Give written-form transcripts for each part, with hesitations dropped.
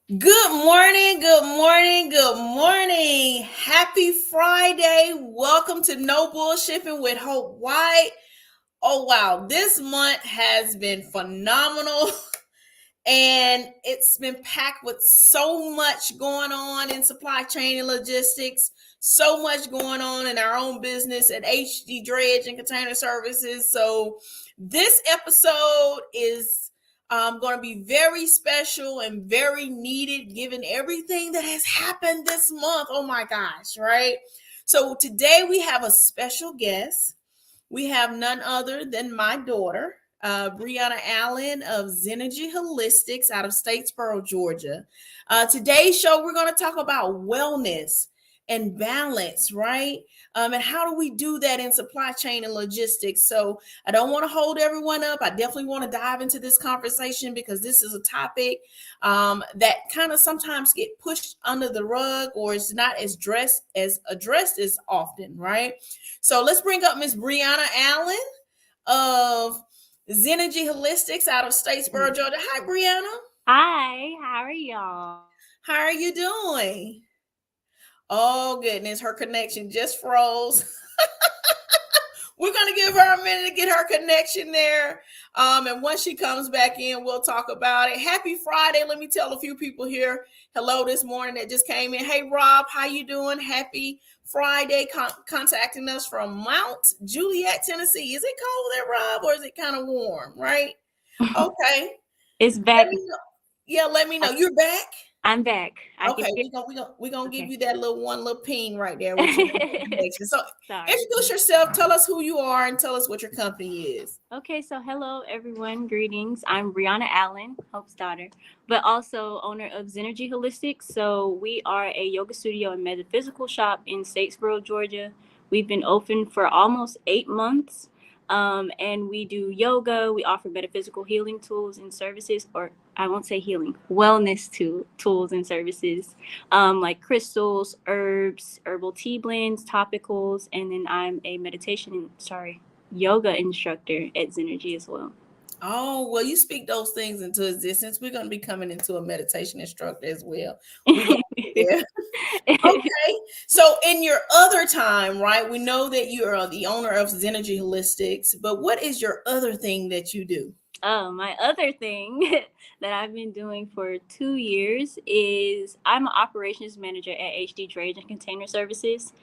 Good morning, good morning, good morning. Happy Friday. Welcome to No Bullshipping with Hope White. Oh, wow. This month has been phenomenal and it's been packed with so much going on in supply chain and logistics, so much going on in our own business at HD Dredge and Container Services. So, this episode is going to be very special and very needed given everything that has happened this month. Oh my gosh, right? So, today we have a special guest. We have none other than my daughter, Brianna Allen of Zenergy Holistics out of Statesboro, Georgia. Today's show, we're going to talk about wellness and balance, right? And how do we do that in supply chain and logistics? So I don't want to hold everyone up. I definitely want to dive into this conversation because this is a topic that kind of sometimes get pushed under the rug or is not as addressed as often, right? So let's bring up Miss Brianna Allen of Zenergy Holistics out of Statesboro, Georgia. Hi, Brianna. Hi, how are y'all? How are you doing? Oh, goodness. Her connection just froze. We're going to give her a minute to get her connection there. And once she comes back in, we'll talk about it. Happy Friday. Let me tell a few people here hello this morning that just came in. Hey, Rob, how you doing? Happy Friday. Contacting us from Mount Juliet, Tennessee. Is it cold there, Rob, or is it kind of warm, right? Okay. It's Let back. me know. Yeah, let me know. You're back? I'm back. I can Okay, hear. we gonna give Okay. you that little ping right there with your connection. So Sorry. introduce yourself, tell us who you are, and tell us what your company is. Okay, so hello everyone. Greetings. I'm Brianna Allen, Hope's daughter, but also owner of Zenergy Holistics. So we are a yoga studio and metaphysical shop in Statesboro, Georgia. We've been open for almost 8 months. And we do yoga. We offer metaphysical healing tools and services, or I won't say healing, wellness tools and services, like crystals, herbs, herbal tea blends, topicals, and then I'm a yoga instructor at Zenergy as well. Oh, well, you speak those things into existence. We're gonna be coming into a meditation instructor as well. We're gonna be there. Okay. So in your other time, right? We know that you are the owner of Zenergy Holistics, but what is your other thing that you do? Oh, my other thing that I've been doing for 2 years is I'm an operations manager at HD Dredge and Container Services.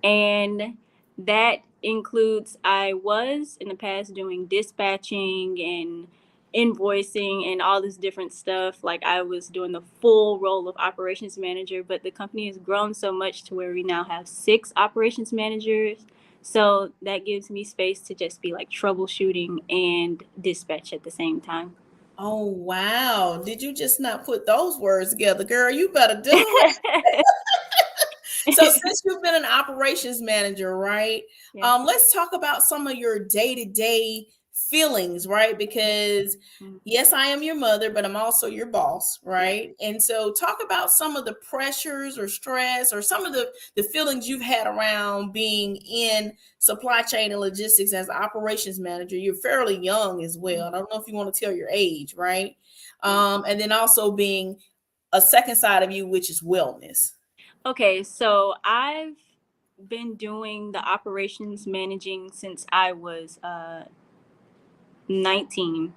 And that includes, I was in the past doing dispatching and invoicing and all this different stuff. Like I was doing the full role of operations manager, but the company has grown so much to where we now have 6 operations managers. So that gives me space to just be like troubleshooting and dispatch at the same time. Oh wow. Did you just not put those words together, girl? You better do it. So since you've been an operations manager, right? Yes. Let's talk about some of your day-to-day feelings, right? Because yes, I am your mother, but I'm also your boss, right? And so talk about some of the pressures or stress or some of the feelings you've had around being in supply chain and logistics as an operations manager. You're fairly young as well. I don't know if you want to tell your age, right? And then also being a second side of you, which is wellness. Okay, so I've been doing the operations managing since I was 19,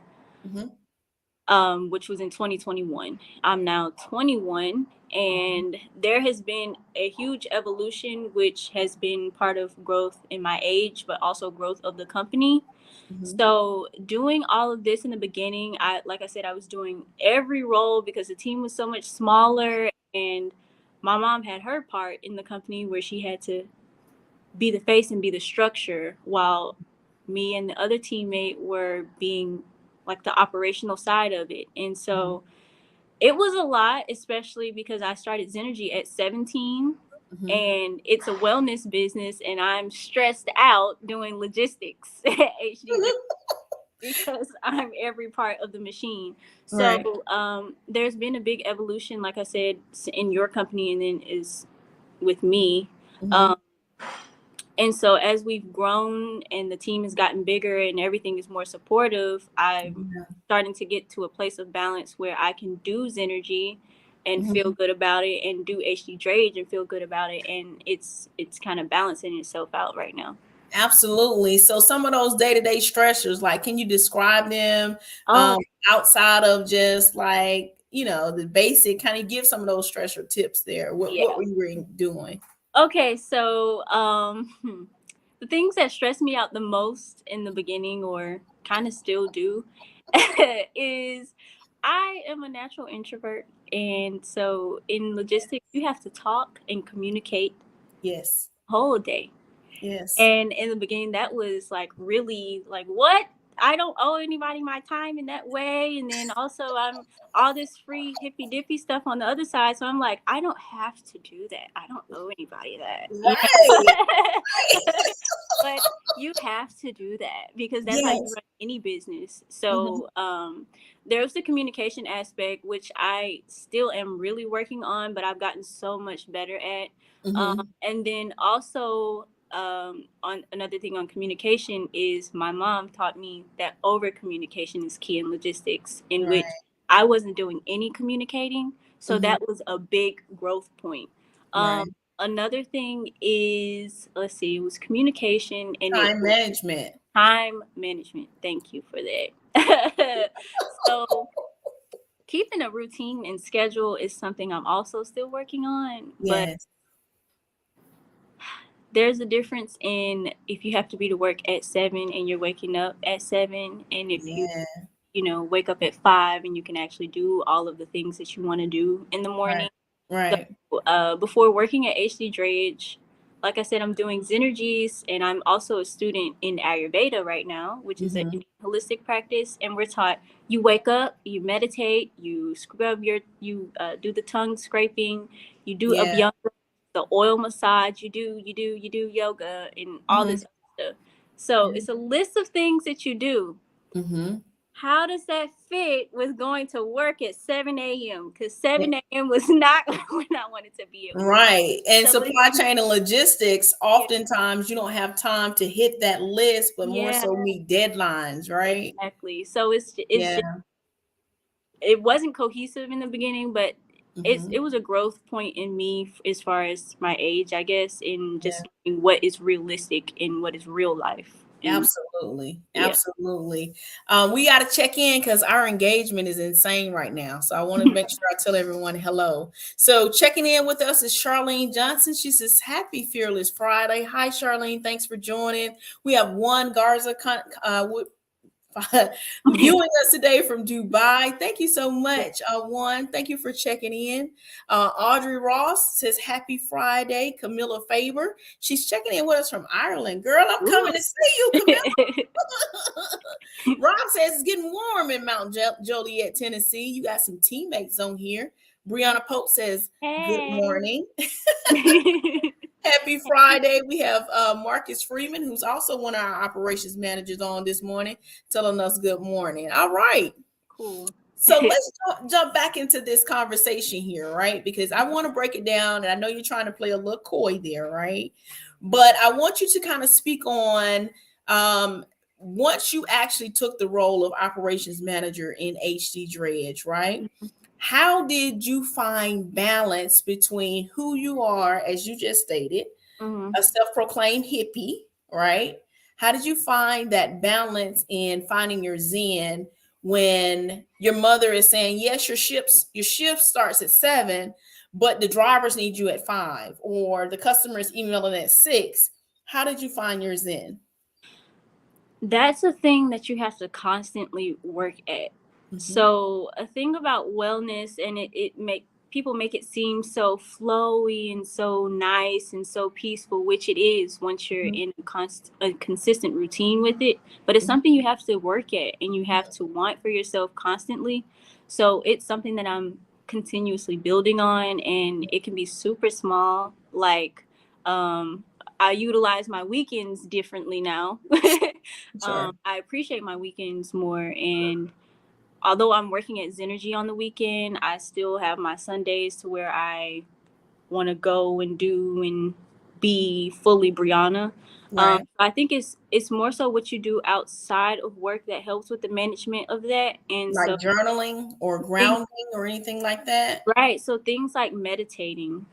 Mhm. which was in 2021. I'm now 21, and there has been a huge evolution, which has been part of growth in my age, but also growth of the company. Mhm. So doing all of this in the beginning, like I said, I was doing every role because the team was so much smaller, and my mom had her part in the company where she had to be the face and be the structure, while me and the other teammate were being like the operational side of it. And Mhm. so it was a lot, especially because I started Zenergy at 17, Mhm. and it's a wellness business, and I'm stressed out doing logistics at HD because I'm every part of the machine. So Right. there's been a big evolution, like I said, in your company, and then is with me. Mhm. Um, and so as we've grown and the team has gotten bigger and everything is more supportive, I'm Yeah. starting to get to a place of balance where I can do Zenergy and feel good about it, and do HD drage and feel good about it, and it's kind of balancing itself out right now. Absolutely. So some of those day-to-day stressors, like, can you describe them Oh, outside of just like, the basic, kind of give some of those stressor tips there. What yeah. were you doing? Okay, so the things that stress me out the most in the beginning, or kind of still do, is I am a natural introvert, and so in logistics, you have to talk and communicate Yes. the whole day. Yes. And in the beginning, that was like really like, what? I don't owe anybody my time in that way. And then also, I'm all this free hippy dippy stuff on the other side. So I'm like, I don't have to do that. I don't owe anybody that, you Right. know? But you have to do that because that's how you Yes. run any business. Hmm. So there's the communication aspect, which I still am really working on, but I've gotten so much better at. Hmm. And then also, on another thing on communication is my mom taught me that over communication is key in logistics, in which Right. I wasn't doing any communicating. So Hmm. that was a big growth point. Um, Right. Another thing is, let's see, it was communication, and it Time was management. time management. Thank you for that. So keeping a routine and schedule is something I'm also still working on, but Yes. there's a difference in if you have to be to work at 7 and you're waking up at 7, and if you Yeah. wake up at 5 and you can actually do all of the things that you want to do in the Right. morning. Right. So, before working at HD Drage, like I said, I'm doing Zenergies, and I'm also a student in Ayurveda right now, which is an Hmm. Indian holistic practice. And we're taught you wake up, you meditate, you scrub you do the tongue scraping, you do Yeah. abhyanga, the oil massage, you do yoga and all Hmm. this other stuff. So it's a list of things that you do. Hmm. How does that fit with going to work at 7 a.m.? Because 7 a.m. was not when I wanted to be at work. Right. And So it's, supply chain and logistics, yeah, oftentimes you don't have time to hit that list, but more yeah, so meet deadlines, right? exactly. So it's just, Yeah. it wasn't cohesive in the beginning, but Hmm. it was a growth point in me as far as my age, I guess, in Yeah. just learning what is realistic and what is real life. And Absolutely. yeah. Absolutely. We got to check in because our engagement is insane right now. So I want to make sure I tell everyone hello. So checking in with us is Charlene Johnson. She says, Happy Fearless Friday. Hi, Charlene. Thanks for joining. We have one Garza viewing us today from Dubai. Thank you so much. One, thank you for checking in. Audrey Ross says happy Friday. Camilla Faber, she's checking in with us from Ireland. Girl, I'm coming Ooh. to see you, Camilla. Rob says it's getting warm in Mount Joliet, Tennessee. You got some teammates on here. Brianna Pope says, Good Hey. morning. Happy Friday. We have Marcus Freeman, who's also one of our operations managers on this morning, telling us good morning. All right. Cool. So let's jump back into this conversation here, right? Because I want to break it down, and I know you're trying to play a little coy there, right? But I want you to kind of speak on once you actually took the role of operations manager in HD Dredge, right? How did you find balance between who you are, as you just stated, Hmm. a self-proclaimed hippie, right? How did you find that balance in finding your zen when your mother is saying, yes, your shift starts at 7, but the drivers need you at 5, or the customer is emailing at 6? How did you find your zen? That's a thing that you have to constantly work at. Mm-hmm. So a thing about wellness, and it make people make it seem so flowy and so nice and so peaceful, which it is once you're in a consistent routine with it. But it's something you have to work at and you have to want for yourself constantly. So it's something that I'm continuously building on, and it can be super small. Like, um, I utilize my weekends differently now. Sure. I appreciate my weekends more, and although I'm working at Zenergy on the weekend, I still have my Sundays to where I want to go and do and be fully Brianna. Right. I think it's more so what you do outside of work that helps with the management of that. And Like so journaling or things, grounding or anything like that. right. So things like meditating.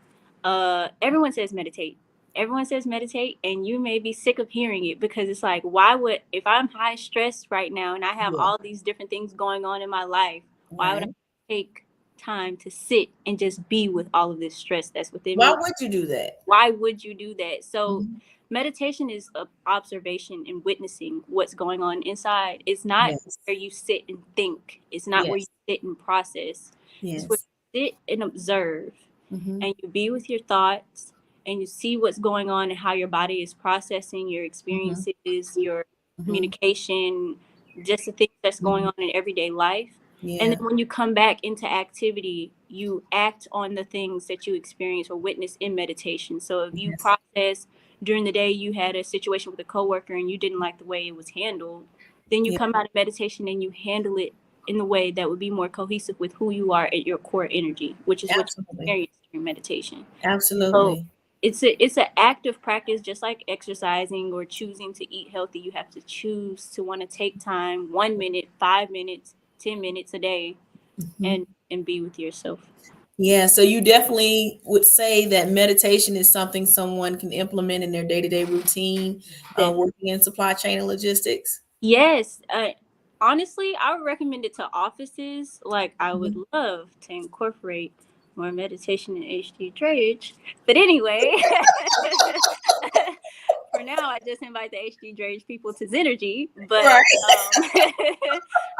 Everyone says meditate. Everyone says meditate, and you may be sick of hearing it because it's like, why would, if I'm high stress right now and I have Yeah. all these different things going on in my life, why would I Right. take time to sit and just be with all of this stress that's within Why me? would you do that? Why would you do that? So Mhm. meditation is observation and witnessing what's going on inside. It's not Yes. where you sit and think. It's not where you Yes. sit and process. It's where Yes. you sit and observe, Mm-hmm. and you be with your thoughts, and you see what's going on and how your body is processing your Mm-hmm. experiences, your Mm-hmm. communication, just the things that's going Mm-hmm. on in everyday life. And Yeah. then when you come back into activity, you act on the things that you experience or witness in meditation. So if you Yes. process during the day, you had a situation with a coworker and you didn't like the way it was handled, then you Yeah. come out of meditation and you handle it in the way that would be more cohesive with who you are at your core energy, which is what you Absolutely. experience during meditation. So Absolutely. it's an active practice, just like exercising or choosing to eat healthy. You have to choose to want to take time, 1 minute, 5 minutes, 10 minutes a day, Mm-hmm. and be with yourself. Yeah, so you definitely would say that meditation is something someone can implement in their day-to-day routine, working in supply chain and logistics. Yes. Honestly, I would recommend it to offices. Like, I would Mhm. love to incorporate more meditation in HD Drage. But anyway, for now, I just invite the HD Drage people to Zenergy. But Right.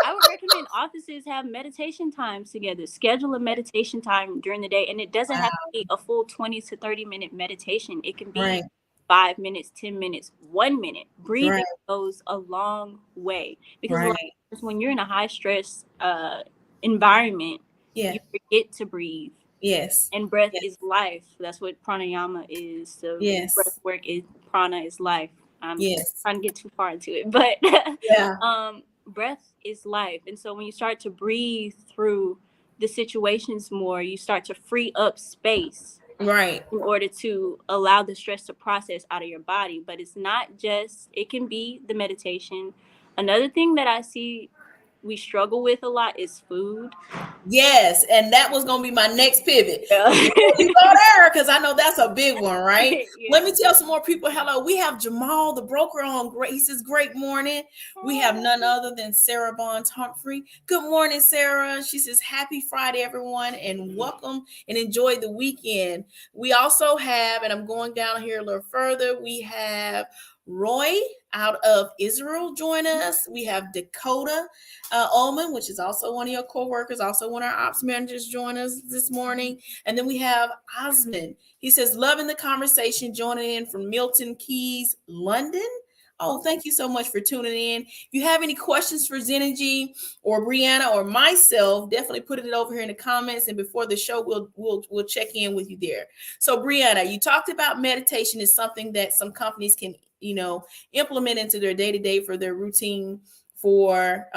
I would recommend offices have meditation times together. Schedule a meditation time during the day. And it doesn't have to Wow. be a full 20 to 30-minute meditation, it can be Right. 5 minutes, 10 minutes, 1 minute. Right. Breathing goes a long way because a lot Right. of times when you're in a high stress environment, Yeah. you forget to breathe. Yes. And breath Yes. is life. That's what pranayama is. So breath Yes. work is prana is life. I'm Yes. trying to get too far into it, but Yeah. breath is life. And so when you start to breathe through the situations more, you start to free up space Right. in order to allow the stress to process out of your body. But it's not just, it can be the meditation. Another thing that I see we struggle with a lot is food. Yes, and that was going to be my next pivot. Yeah. Before you go there, because I know that's a big one, right? Let Yeah. me tell some more people hello. We have Jamal, the broker, on. Great, he says, "Great morning." We have none other than Sarah Bonds Humphrey. Good morning, Sarah. She says, "Happy Friday, everyone, and welcome and enjoy the weekend." We also have, and I'm going down here a little further. We have Roy out of Israel join us. We have Dakota Ullman, which is also one of your co-workers, also one of our ops managers, join us this morning. And then we have Osmond. He says, loving the conversation, joining in from Milton Keynes, London. Oh, thank you so much for tuning in. If you have any questions for Zenergy or Brianna or myself, definitely put it over here in the comments. And before the show, we'll check in with you there. So, Brianna, you talked about meditation is something that some companies can, implement into their day-to-day for their routine for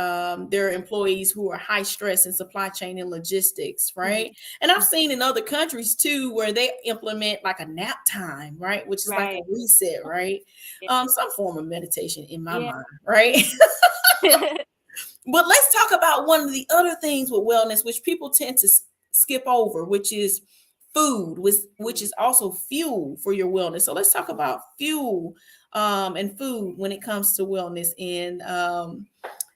their employees who are high stress in supply chain and logistics, right? And I've seen in other countries too where they implement like a nap time, right? Which is like a Right. reset, right? Yeah. Some form of meditation in my Yeah. mind, right? But let's talk about one of the other things with wellness, which people tend to skip over, which is food, which is also fuel for your wellness. So let's talk about fuel and food when it comes to wellness in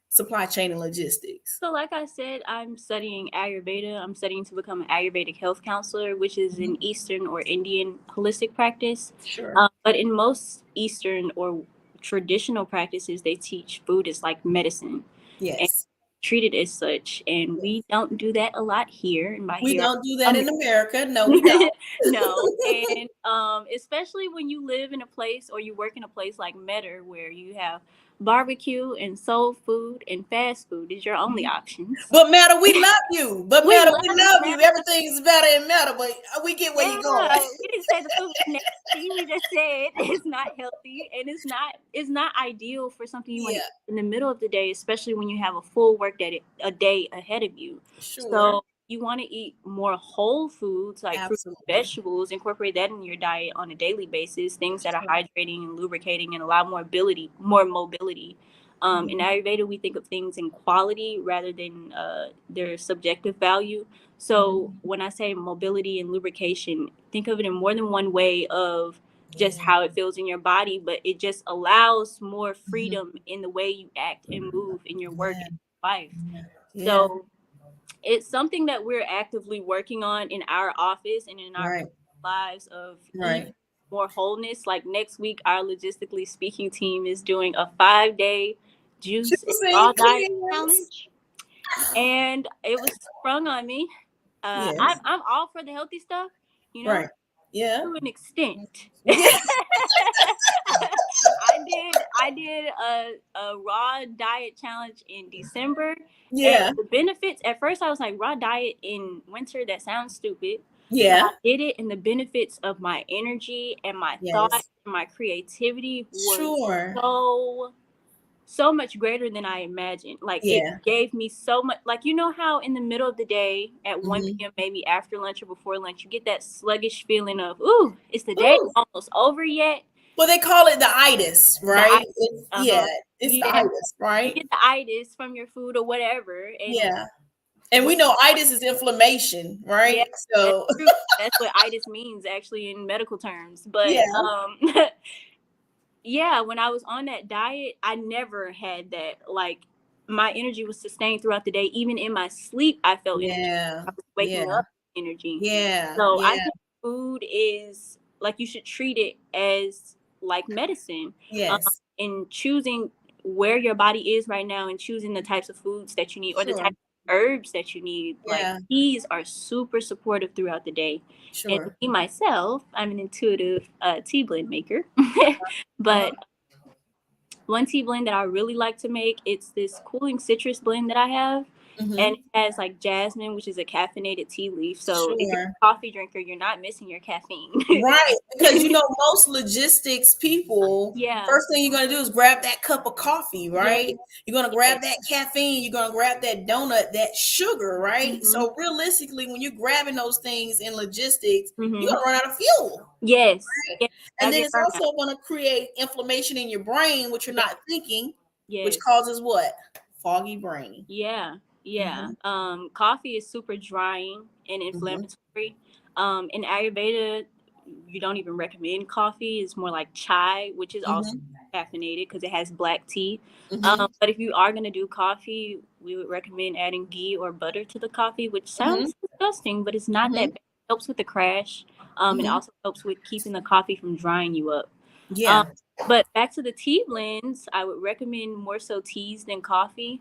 supply chain and logistics. So, like I said, I'm studying Ayurveda. I'm studying to become an Ayurvedic health counselor, which is an Eastern or Indian holistic practice. Sure. But in most Eastern or traditional practices, they teach food is like medicine and Yes. treat it as such. And Yes. we don't do that a lot here. And by We here, don't do that I'm in America. No, we don't. no, and especially when you live in a place or you work in a place like Metter, where you have barbecue and soul food and fast food is your only options. But Meta, we love you. But We Meta, love we you, love you. Meta. Everything is better in Meta, but we get where you're going. Yeah, we didn't say the food was nasty. We just said it's not healthy and it's not ideal for something you want to Yeah, eat in the middle of the day, especially when you have a full work day a day ahead of you. sure. So you want to eat more whole foods like fruit and Absolutely. vegetables, incorporate that in your diet on a daily basis, things that are Sure. hydrating and lubricating and allow more mobility. In Mhm. Ayurveda, we think of things in quality rather than their subjective value. So Mhm. when I say mobility and lubrication, think of it in more than one way of just Yeah. how it feels in your body, but it just allows more Mhm. freedom in the way you act and move in your work Yeah. and life. Yeah. Yeah. So it's something that we're actively working on in our office and in our Right. lives of eating Right. more wholeness. Like next week, our Logistically Speaking team is doing a 5-day juice and raw Juicy, diet please. challenge, and it was sprung on me. Yes. I'm all for the healthy stuff, you know, Right. Yeah. to an extent. Yes. I did a raw diet challenge in December, and Yeah. the benefits at first I was like, raw diet in winter, that sounds stupid. But Yeah. I did it, and the benefits of my energy and my thought Yes. and my creativity was Sure. so much greater than I imagined. Like it Yeah. gave me so much. Like you know how in the middle of the day at 1 Hmm. p.m. maybe after lunch or before lunch you get that sluggish feeling of ooh, is the day Ooh. almost over yet? Well, they call it the itis, The right? It's, yeah, uh-huh. it's the Yeah. itis, You right? get the itis from your food or whatever. And Yeah. And we what know itis is inflammation, yeah, right? that's So, true. That's what itis means actually in medical terms. But yeah. yeah, when I was on that diet, I never had that. Like my energy was sustained throughout the day. Even in my sleep, I felt energy. Yeah. I was waking Yeah. up with energy. Yeah. So I Yeah. think food is like you should treat it as like medicine. Um, Yes. in choosing where your body is right now and choosing the types of foods that you need or the Sure. type of herbs that you need. Like Yeah. teas are super supportive throughout the day. And Sure. me myself, I'm an intuitive tea blend maker. Uh-huh. But one tea blend that I really like to make, it's this cooling citrus blend that I have. And Hmm. it has like jasmine, which is a caffeinated tea leaf. So if you're Sure. a coffee drinker, you're not missing your caffeine. Right, because most logistics people, Yeah. first thing you're gonna do is grab that cup of coffee, Yeah. right? You're gonna Yeah. grab that caffeine, you're gonna grab that donut, that sugar, right? Mm-hmm. So realistically, when you're grabbing those things in logistics, you're Mm-hmm. gonna run out of fuel. Yes. Yes. And I then get it's burnt out. also gonna create inflammation in your brain, which you're Yeah. not thinking, which Yes. causes what? Foggy brain. Yeah, yeah. Hmm. Coffee is super drying and Hmm. inflammatory. In Ayurveda, you don't even recommend coffee. It's more like chai, which is also Hmm. caffeinated because it has black tea. Hmm. But if you are going to do coffee, we would recommend adding ghee or butter to the coffee, which Hmm. sounds disgusting, but it's not that Hmm. bad. It helps with the crash. And it Hmm. also helps with keeping the coffee from drying you up. Um, Yeah. but back to the tea blends, I would recommend more so teas than coffee.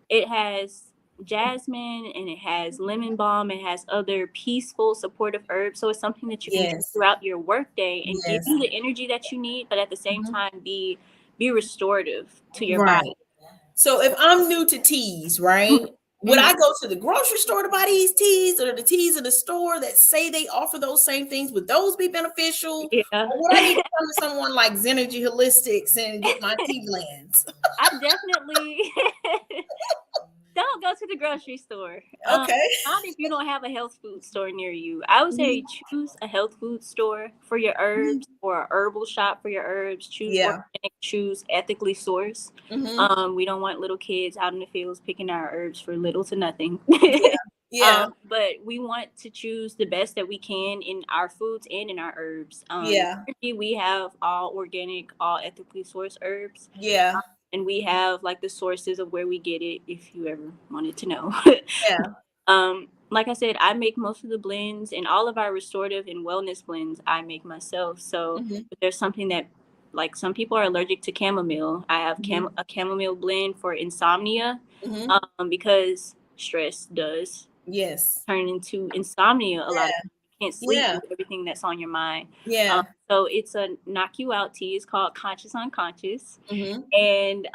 It has jasmine and it has lemon balm. It has other peaceful, supportive herbs. So it's something that you can drink Yes. throughout your workday and give Yes. you the energy that you need, but at the same Mhm. time be restorative to your body. Right. So if I'm new to teas, right? Would Mhm. I go to the grocery store to buy these teas, or the teas in the store that say they offer those same things? Would those be beneficial? Yeah. Or would I need to come to someone like Zenergy Holistics and get my tea blends? I definitely don't go to the grocery store. Okay. Not if you don't have a health food store near you. I would say Mhm. choose a health food store for your herbs or a herbal shop for your herbs. Choose Yeah. organic, choose ethically sourced. Hmm. We don't want little kids out in the fields picking our herbs for little to nothing. Yeah. Yeah. But we want to choose the best that we can in our foods and in our herbs. Yeah. We have all organic, all ethically sourced herbs, Yeah. and we have like the sources of where we get it if you ever wanted to know. Yeah. Like I said, I make most of the blends and all of our restorative and wellness blends I make myself. So Hmm. if there's something that like some people are allergic to chamomile, I have Hmm. a chamomile blend for insomnia, Hmm. because stress does Yes. turn into insomnia a lot of Yeah. times. You can't sleep Yeah. with everything that's on your mind. Yeah. So it's a knock you out tea. It's called Conscious Unconscious. Hmm. And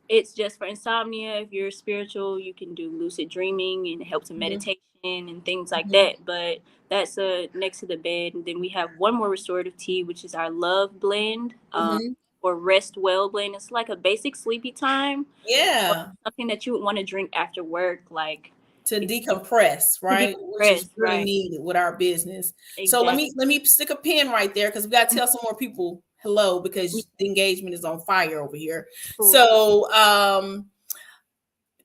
it's just for insomnia. If you're spiritual, you can do lucid dreaming and it helps in Hmm. meditation and things like Hmm. that. But that's next to the bed. And then we have one more restorative tea, which is our love blend, Hmm. or rest well blend. It's like a basic sleepy time, or Yeah. something that you would want to drink after work, like To decompress, to right? Which is decompress. really Right. needed with our business. So let Exactly. me stick a pin right there because we got to tell some more people hello because the engagement is on fire over here. Cool. So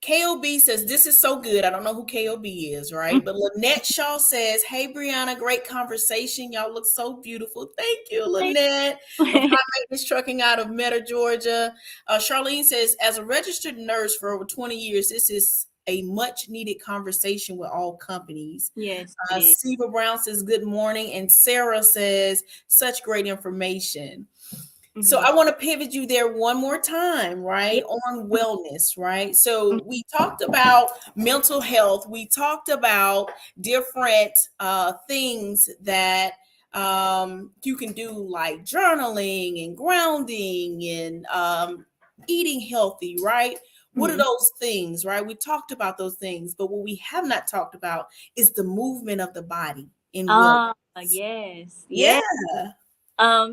KOB says, this is so good. I don't know who KOB is, right? But Lynette Shaw says, hey, Brianna, great conversation. Y'all look so beautiful. Thank you, Lynette, of High Maintenance Trucking out of Meta, Georgia. Charlene says, as a registered nurse for over 20 years, this is a much needed conversation with all companies. Yes, it is. Siva Brown says, good morning. And Sarah says, such great information. So I want to pivot you there one more time, right? On wellness, right? So we talked about mental health. We talked about different things that you can do, like journaling and grounding and eating healthy, right? What are those things, right? We talked about those things, but what we have not talked about is the movement of the body in wellness. Yes. Yeah.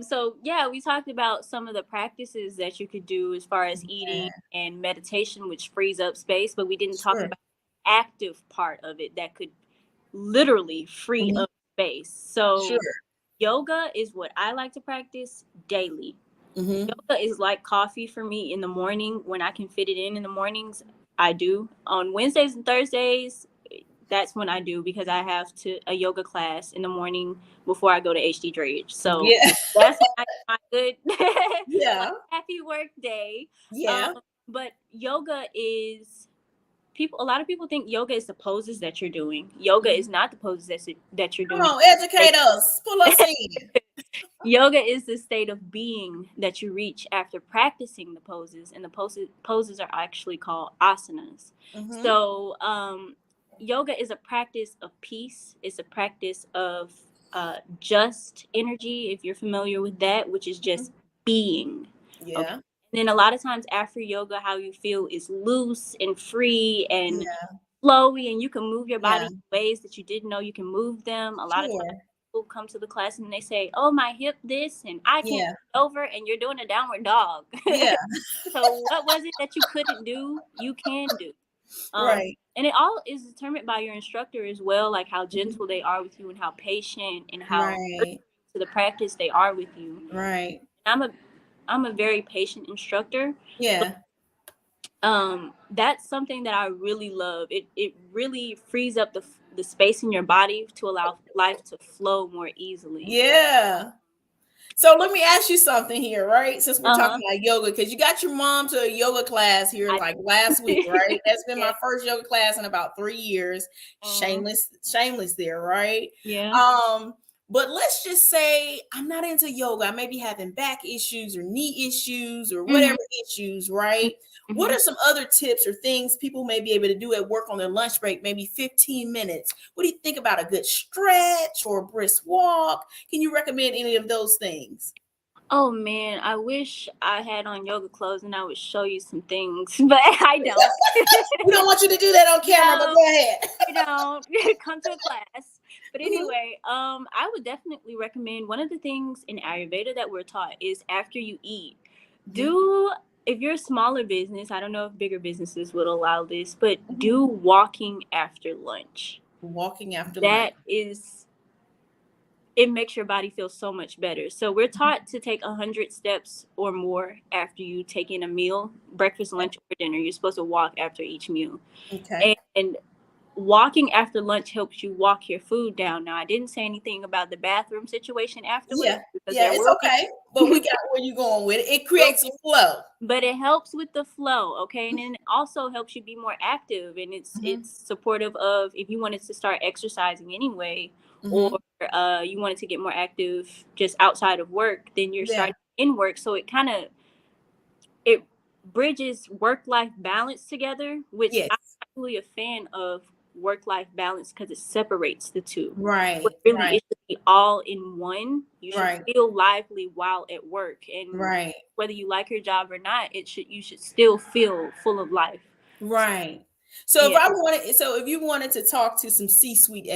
So yeah, we talked about some of the practices that you could do as far as eating and meditation, which frees up space, but we didn't talk Sure. about the active part of it that could literally free up space. So Sure. yoga is what I like to practice daily. Mm-hmm. Yoga is like coffee for me in the morning. When I can fit it in the mornings, I do. On Wednesdays and Thursdays, that's when I do, because I have a yoga class in the morning before I go to HD Dredge. So Yeah. that's my good my Yeah. happy work day. Yeah. But yoga is, a lot of people think yoga is the poses that you're doing. Yoga is not the poses that you're Come doing. on, educate us. Pull us in. Yoga is the state of being that you reach after practicing the poses, and the poses are actually called asanas. Mm-hmm. So, yoga is a practice of peace. It's a practice of just energy, if you're familiar with that, which is just being. Okay. Yeah. And then a lot of times after yoga, how you feel is loose and free and Yeah. flowy, and you can move your body Yeah. in ways that you didn't know you can move them. A lot of times Sure. people come to the class and they say, "Oh, my hip this and I can't Yeah. over," and you're doing a downward dog. Yeah. So what was it that you couldn't do? You can do. Right. And it all is determined by your instructor as well, like how gentle they are with you and how patient and how Right. to the practice they are with you. Right. I'm a very patient instructor, but Yeah. that's something that I really love. It really frees up the space in your body to allow life to flow more easily. Yeah. So let me ask you something here, right? Since we're talking Uh-huh. about yoga, because you got your mom to a yoga class here I like last week, right? That's been yeah. my first yoga class in about 3 years. Shameless there, right? Yeah. Um, but let's just say I'm not into yoga. I may be having back issues or knee issues or Mm-hmm. whatever issues, right? What Mm-hmm. are some other tips or things people may be able to do at work on their lunch break, maybe 15 minutes? What do you think about a good stretch or a brisk walk? Can you recommend any of those things? Oh man, I wish I had on yoga clothes and I would show you some things, but I don't. We don't want you to do that on camera, but No, go ahead. I don't. Come to a class. But anyway, I would definitely recommend, one of the things in Ayurveda that we're taught is after you eat, do, if you're a smaller business, I don't know if bigger businesses would allow this, but do walking after lunch. Walking after lunch. That is, it makes your body feel so much better. So we're taught to take 100 steps or more after you take in a meal, breakfast, lunch, or dinner. You're supposed to walk after each meal. Okay. And walking after lunch helps you walk your food down. Now, I didn't say anything about the bathroom situation afterwards, Yeah. because Yeah, there it's will be, okay. But we got where you're going with it. It creates a flow. but it helps with the flow, okay? And then it also helps you be more active, and it's supportive of, if you wanted to start exercising anyway, or you wanted to get more active just outside of work, then you're Yeah. starting in work. So it bridges work-life balance together, which Yes. I'm actually a fan of work-life balance, because it separates the two. But Right. really, Right. it should be all in one. You should Right. feel lively while at work, and Right. whether you like your job or not, you should still feel full of life. Right. So Yeah. if you wanted to talk to some C-suite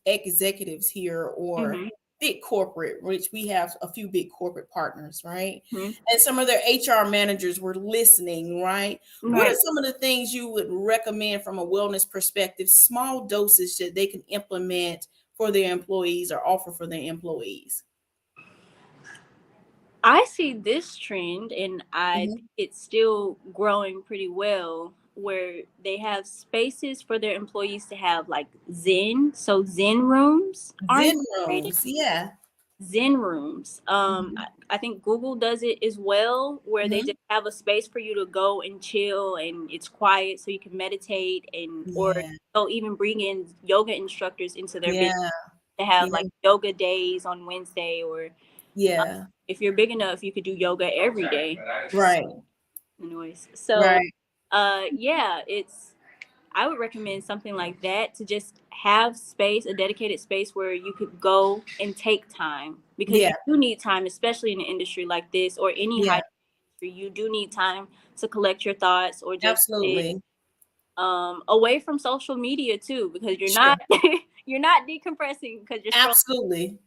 executives here, or Mhm. big corporate, which we have a few big corporate partners, right? Mm-hmm. And some of their HR managers were listening, right? What are Right. some of the things you would recommend from a wellness perspective, small dosage that they can implement for their employees or offer for their employees? I see this trend, and I Mhm. think it's still growing pretty well, where they have spaces for their employees to have like Zen. So Zen rooms are Zen incorporated. rooms, yeah. Zen rooms. Mhm. I think Google does it as well, where they Mhm. just have a space for you to go and chill, and it's quiet, so you can meditate, and or Yeah, they'll even bring in yoga instructors into their business yeah, to have yeah, like yoga days on Wednesday, or yeah. if you're big enough, you could do yoga every day. Right, Anyways, so right. yeah, it's I would recommend something like that to just have space, a dedicated space where you could go and take time, because Yeah, you do need time, especially in an industry like this or any yeah, high industry. You do need time to collect your thoughts or just sit absolutely. away from social media too, because you're Sure. not you're not decompressing because you're scrolling. Absolutely.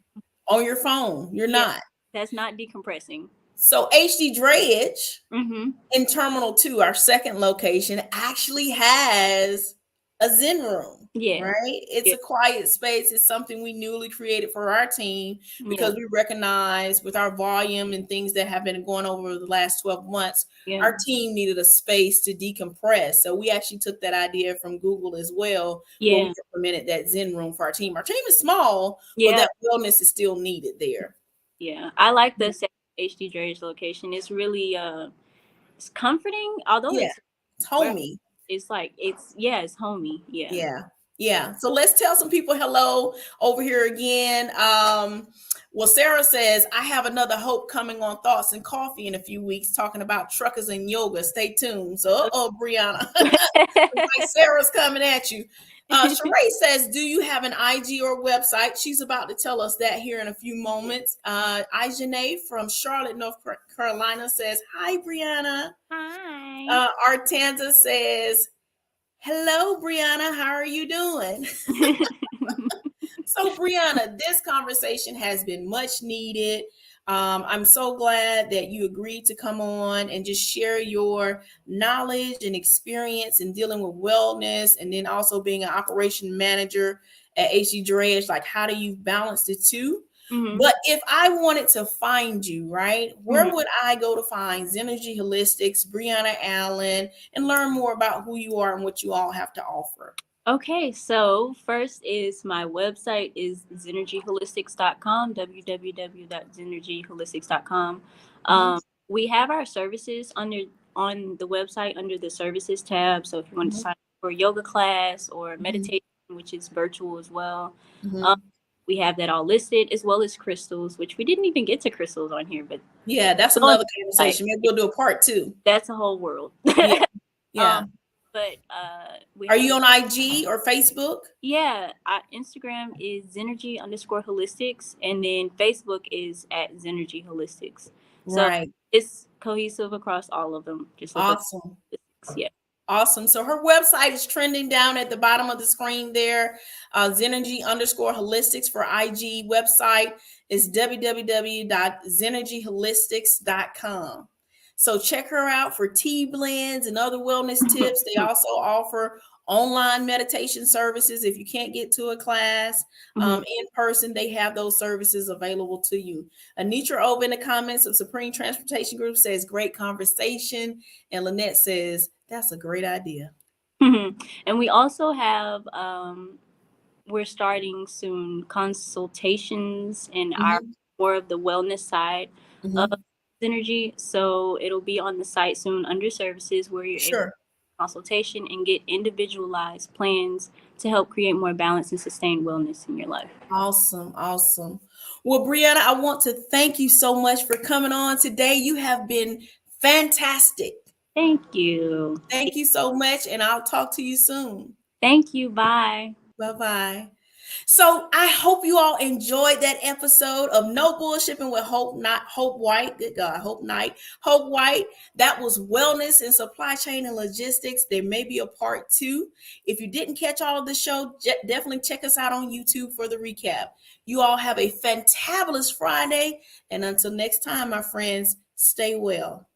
On your phone, you're Yeah, not. that's not decompressing. So HD Drayage Mm-hmm. in Terminal 2, our second location, actually has a Zen room, Yeah. right? It's Yeah. a quiet space. It's something we newly created for our team Yeah. because we recognize with our volume and things that have been going over the last 12 months, Yeah. our team needed a space to decompress. So we actually took that idea from Google as well, where we Yeah. implemented that Zen room for our team. Our team is small, but Yeah. that wellness is still needed there. Yeah. I like the HD Dredge location. It's really it's comforting, although Yeah, it's it's where homey. it's like it's yeah, it's homey. Yeah. Yeah. Yeah. So let's tell some people hello over here again. Well, Sarah says, I have another hope coming on Thoughts and Coffee in a few weeks, talking about truckers and yoga. Stay tuned. So, Brianna, like Sarah's coming at you. Sheree says, do you have an IG or website? She's about to tell us that here in a few moments. Ijane from Charlotte, North Carolina says, hi, Brianna. Hi. Artanza says, hello, Brianna. How are you doing? So, Brianna, this conversation has been much needed. I'm so glad that you agreed to come on and just share your knowledge and experience in dealing with wellness and then also being an operation manager at HG Dredge. Like, how do you balance the two? Hmm. But if I wanted to find you, right, where Hmm. would I go to find Zenergy Holistics, Brianna Allen, and learn more about who you are and what you all have to offer? Okay, so first is my website is zenergyholistics.com, www.zenergyholistics.com. Mhm, We have our services on the website under the services tab. So if you want to mhm, sign up for a yoga class or mhm, meditation, which is virtual as well, um, mhm. we have that all listed, as well as crystals, which we didn't even get to crystals on here, but Yeah, that's on another the website, conversation. Maybe we'll do a part two. that's a whole world. Yeah, um, yeah. but we Are have you on IG or Facebook? Yeah, Instagram is Zenergy_holistics, and then Facebook is at Zenergy Holistics. So Right. it's cohesive across all of them. Just look up Awesome. holistics. Yeah. Awesome. So her website is trending down at the bottom of the screen there. Zenergy_holistics for IG website is www.zenergyholistics.com. So check her out for tea blends and other wellness tips. They also offer online meditation services. If you can't get to a class Hmm. in person, they have those services available to you. Anitra over in the comments of Supreme Transportation Group says, great conversation. And Lynette says, that's a great idea. And we also have we're starting soon consultations in our Mm-hmm, more of the wellness side of mm-hmm. Synergy. So it'll be on the site soon under services, where you're able to Sure. consultation and get individualized plans to help create more balance and sustained wellness in your life. Awesome. Awesome. Well, Brianna, I want to thank you so much for coming on today. You have been fantastic. Thank you. Thank you so much. And I'll talk to you soon. Thank you. Bye. Bye bye. So I hope you all enjoyed that episode of No Bullshipping with Hope White. Good God, Hope White. That was wellness and supply chain and logistics. There may be a part two. If you didn't catch all of the show, definitely check us out on YouTube for the recap. You all have a fantabulous Friday, and until next time, my friends, stay well.